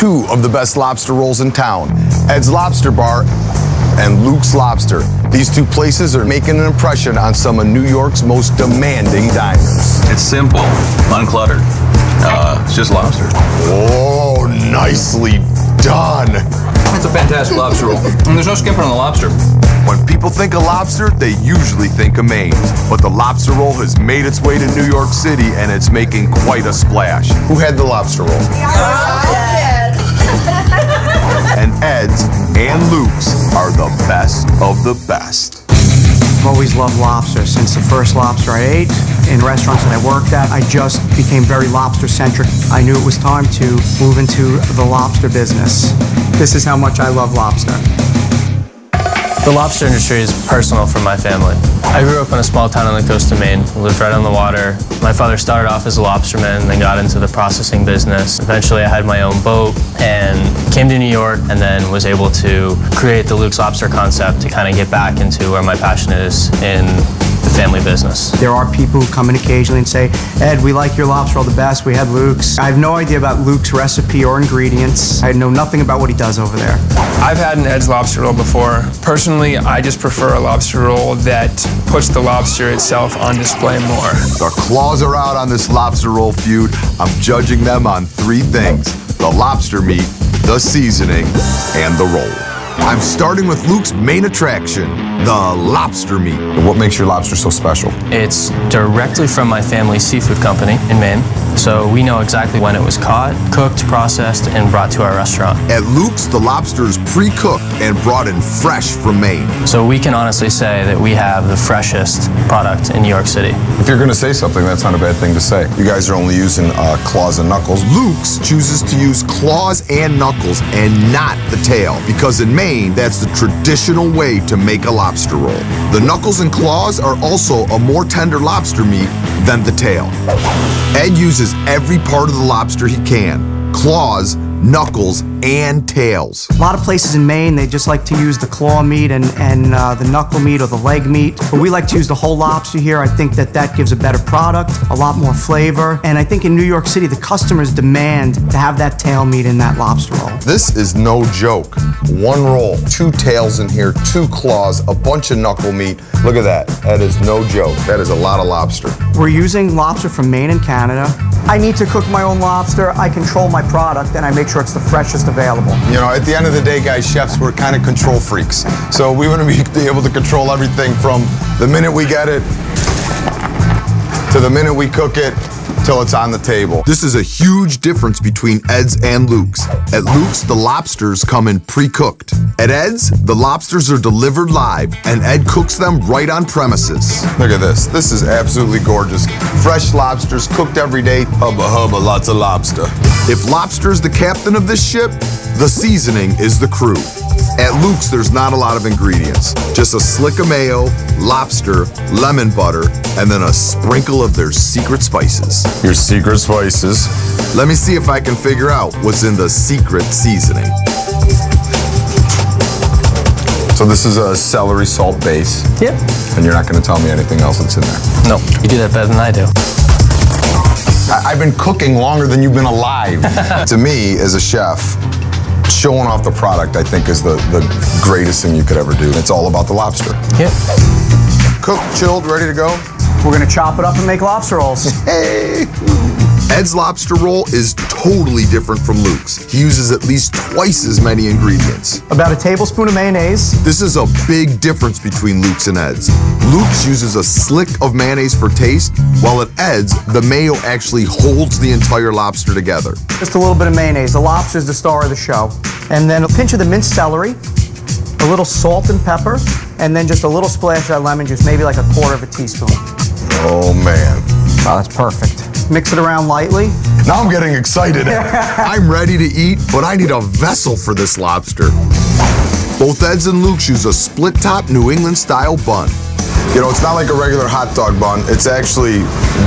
two of the best lobster rolls in town, Ed's Lobster Bar and Luke's Lobster. These two places are making an impression on some of New York's most demanding diners. It's simple, uncluttered. It's just lobster. Oh, nicely done. It's a fantastic lobster roll. And there's no skimping on the lobster. When people think of lobster, they usually think of Maine. But the lobster roll has made its way to New York City, and it's making quite a splash. Who had the lobster roll? And Ed's and Luke's are the best of the best. I've always loved lobster. Since the first lobster I ate in restaurants that I worked at, I just became very lobster-centric. I knew it was time to move into the lobster business. This is how much I love lobster. The lobster industry is personal for my family. I grew up in a small town on the coast of Maine, lived right on the water. My father started off as a lobsterman, then got into the processing business. Eventually I had my own boat and came to New York and then was able to create the Luke's Lobster concept to kind of get back into where my passion is in the family business. There are people who come in occasionally and say, Ed, we like your lobster roll the best, we had Luke's. I have no idea about Luke's recipe or ingredients. I know nothing about what he does over there. I've had an Ed's lobster roll before. Personally, I just prefer a lobster roll that puts the lobster itself on display more. The claws are out on this lobster roll feud. I'm judging them on three things: the lobster meat, the seasoning, and the roll. I'm starting with Luke's main attraction, the lobster meat. What makes your lobster so special? It's directly from my family's seafood company in Maine, so we know exactly when it was caught, cooked, processed, and brought to our restaurant. At Luke's, the lobster is pre-cooked and brought in fresh from Maine. So we can honestly say that we have the freshest product in New York City. If you're gonna say something, that's not a bad thing to say. You guys are only using claws and knuckles. Luke's chooses to use claws and knuckles and not the tail, because in Maine, that's the traditional way to make a lobster roll. The knuckles and claws are also a more tender lobster meat than the tail. Ed uses every part of the lobster he can: claws, knuckles, and tails. A lot of places in Maine, they just like to use the claw meat and the knuckle meat or the leg meat. But we like to use the whole lobster here. I think that gives a better product, a lot more flavor. And I think in New York City, the customers demand to have that tail meat in that lobster roll. This is no joke. One roll, two tails in here, two claws, a bunch of knuckle meat. Look at that. That is no joke. That is a lot of lobster. We're using lobster from Maine and Canada. I need to cook my own lobster. I control my product, and I make sure it's the freshest available. You know, at the end of the day, guys, chefs, we're kind of control freaks. So we want to be able to control everything from the minute we get it to the minute we cook it till it's on the table. This is a huge difference between Ed's and Luke's. At Luke's, the lobsters come in pre-cooked. At Ed's, the lobsters are delivered live, and Ed cooks them right on premises. Look at this. This is absolutely gorgeous. Fresh lobsters cooked every day. Hubba hubba, lots of lobster. If lobster is the captain of this ship, the seasoning is the crew. At Luke's, there's not a lot of ingredients. Just a slick of mayo, lobster, lemon butter, and then a sprinkle of their secret spices. Your secret spices? Let me see if I can figure out what's in the secret seasoning. So this is a celery salt base. Yep. And you're not going to tell me anything else that's in there? No, you do that better than I do. I've been cooking longer than you've been alive. To me, as a chef, showing off the product, I think, is the greatest thing you could ever do. It's all about the lobster. Yep. Cooked, chilled, ready to go? We're gonna chop it up and make lobster rolls. Hey! Ed's lobster roll is totally different from Luke's. He uses at least twice as many ingredients. About a tablespoon of mayonnaise. This is a big difference between Luke's and Ed's. Luke's uses a slick of mayonnaise for taste, while at Ed's, the mayo actually holds the entire lobster together. Just a little bit of mayonnaise. The lobster's the star of the show. And then a pinch of the minced celery, a little salt and pepper, and then just a little splash of lemon juice, maybe like a quarter of a teaspoon. Oh man. Oh, that's perfect. Mix it around lightly. Now I'm getting excited. I'm ready to eat, but I need a vessel for this lobster. Both Ed's and Luke's use a split-top New England-style bun. You know, it's not like a regular hot dog bun. It's actually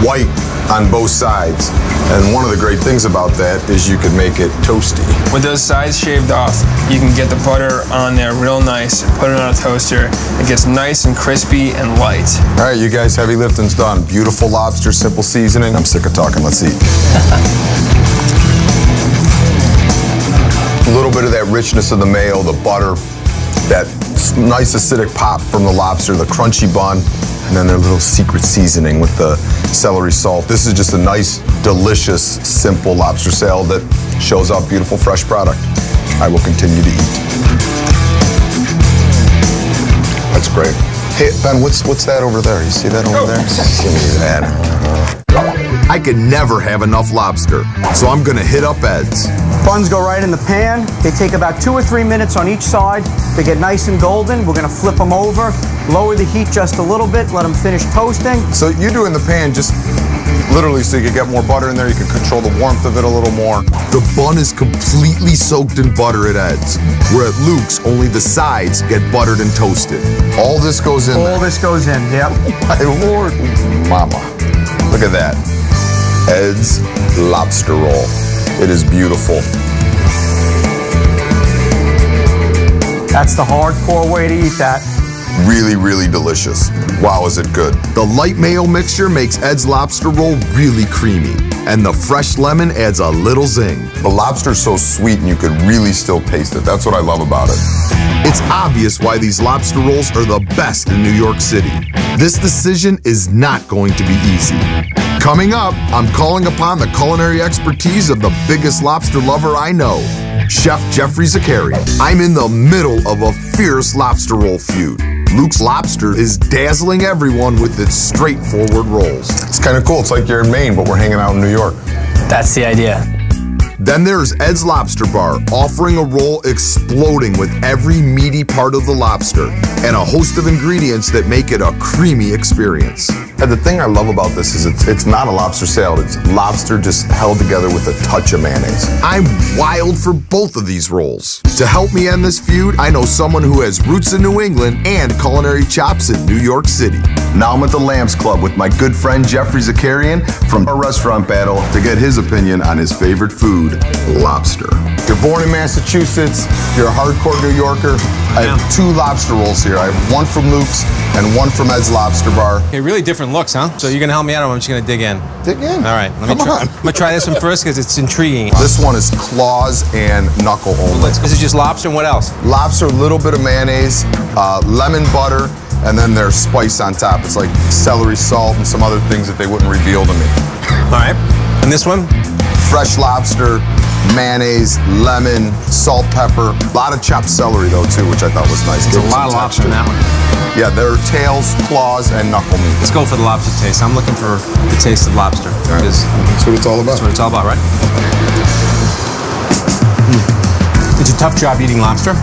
white on both sides. And one of the great things about that is you can make it toasty. With those sides shaved off, you can get the butter on there real nice, put it on a toaster. It gets nice and crispy and light. All right, you guys, heavy lifting's done. Beautiful lobster, simple seasoning. I'm sick of talking. Let's eat. A little bit of that richness of the mayo, the butter, that nice acidic pop from the lobster, the crunchy bun, and then their little secret seasoning with the celery salt. This is just a nice, delicious, simple lobster salad that shows off beautiful, fresh product. I will continue to eat. That's great. Hey, Ben, what's that over there? You see that over there? Give me that. I can never have enough lobster, so I'm gonna hit up Ed's. Buns go right in the pan. They take about 2 or 3 minutes on each side. They get nice and golden. We're gonna flip them over, lower the heat just a little bit, let them finish toasting. So you do in the pan just literally so you can get more butter in there, you can control the warmth of it a little more. The bun is completely soaked in butter at Ed's, where at Luke's only the sides get buttered and toasted. All this goes in there. All this goes in, yep. My Lord, mama. Look at that. Ed's lobster roll. It is beautiful. That's the hardcore way to eat that. Really, really delicious. Wow, is it good. The light mayo mixture makes Ed's lobster roll really creamy, and the fresh lemon adds a little zing. The lobster's so sweet and you could really still taste it. That's what I love about it. It's obvious why these lobster rolls are the best in New York City. This decision is not going to be easy. Coming up, I'm calling upon the culinary expertise of the biggest lobster lover I know, Chef Geoffrey Zakarian. I'm in the middle of a fierce lobster roll feud. Luke's Lobster is dazzling everyone with its straightforward rolls. It's kind of cool. It's like you're in Maine, but we're hanging out in New York. That's the idea. Then there's Ed's Lobster Bar, offering a roll exploding with every meaty part of the lobster and a host of ingredients that make it a creamy experience. And the thing I love about this is it's not a lobster salad. It's lobster just held together with a touch of mayonnaise. I'm wild for both of these rolls. To help me end this feud, I know someone who has roots in New England and culinary chops in New York City. Now I'm at the Lambs Club with my good friend Geoffrey Zakarian from our restaurant battle to get his opinion on his favorite food, lobster. You're born in Massachusetts, you're a hardcore New Yorker. I have 2 lobster rolls here. I have one from Luke's and one from Ed's Lobster Bar. Okay, really different looks, huh? So you're gonna help me out, or I'm just gonna dig in? Dig in. All right, let me try. I'm gonna try this one first because it's intriguing. This one is claws and knuckle only. This is just lobster and what else? Lobster, a little bit of mayonnaise, lemon butter, and then there's spice on top. It's like celery salt and some other things that they wouldn't reveal to me. All right, and this one? Fresh lobster, mayonnaise, lemon, salt, pepper. A lot of chopped celery though too, which I thought was nice. It's a lot of lobster in that one. Yeah, there are tails, claws, and knuckle meat. Let's go for the lobster taste. I'm looking for the taste of lobster. Right. That's what it's all about. That's what it's all about, right? It's a tough job eating lobster.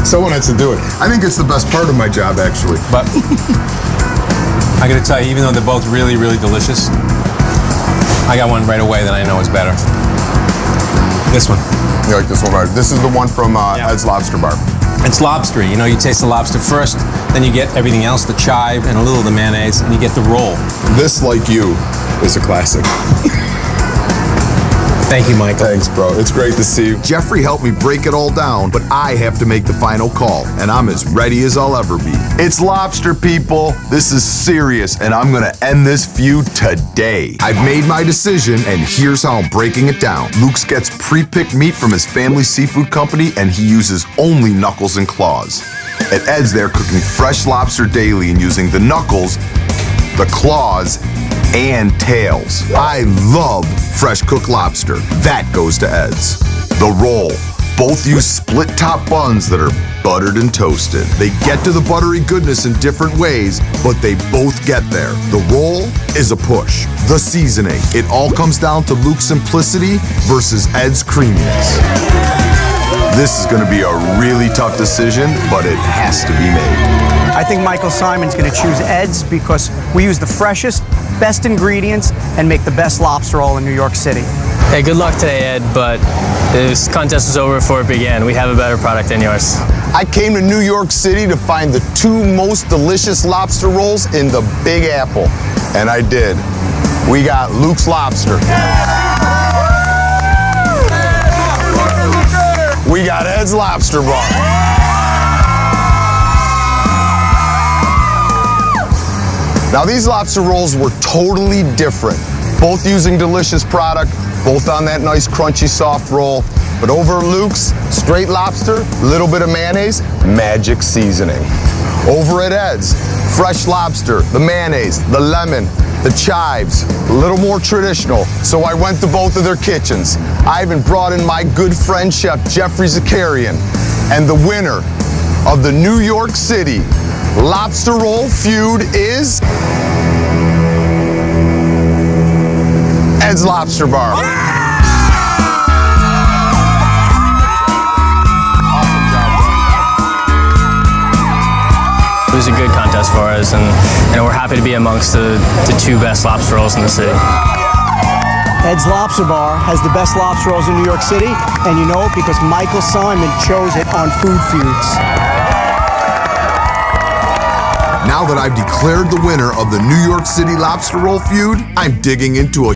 Someone has to do it. I think it's the best part of my job, actually. But I gotta tell you, even though they're both really, really delicious, I got one right away that I know is better. This one. You like this one better? This is the one from Ed's Lobster Bar. It's lobstery. You know, you taste the lobster first, then you get everything else, the chive and a little of the mayonnaise, and you get the roll. This, like you, is a classic. Thank you, Michael. Thanks, bro. It's great to see you. Geoffrey helped me break it all down, but I have to make the final call, and I'm as ready as I'll ever be. It's lobster, people. This is serious, and I'm gonna end this feud today. I've made my decision, and here's how I'm breaking it down. Luke's gets pre-picked meat from his family seafood company, and he uses only knuckles and claws. At Ed's, they're cooking fresh lobster daily and using the knuckles, the claws, and tails. I love fresh cooked lobster. That goes to Ed's. The roll. Both use split top buns that are buttered and toasted. They get to the buttery goodness in different ways, but they both get there. The roll is a push. The seasoning. It all comes down to Luke's simplicity versus Ed's creaminess. This is going to be a really tough decision, but it has to be made. I think Michael Simon's going to choose Ed's because we use the freshest, best ingredients and make the best lobster roll in New York City. Hey, good luck today, Ed, but this contest is over before it began. We have a better product than yours. I came to New York City to find the 2 most delicious lobster rolls in the Big Apple, and I did. We got Luke's Lobster. We got Ed's Lobster Bar. Now these lobster rolls were totally different. Both using delicious product, both on that nice crunchy soft roll. But over at Luke's, straight lobster, little bit of mayonnaise, magic seasoning. Over at Ed's, fresh lobster, the mayonnaise, the lemon, the chives, a little more traditional. So I went to both of their kitchens. I even brought in my good friend, Chef Geoffrey Zakarian, and the winner of the New York City Lobster Roll Feud is Ed's Lobster Bar. It was a good contest for us, and we're happy to be amongst the two best lobster rolls in the city. Ed's Lobster Bar has the best lobster rolls in New York City, and you know it because Michael Simon chose it on Food Feuds. Now that I've declared the winner of the New York City Lobster Roll Feud, I'm digging into a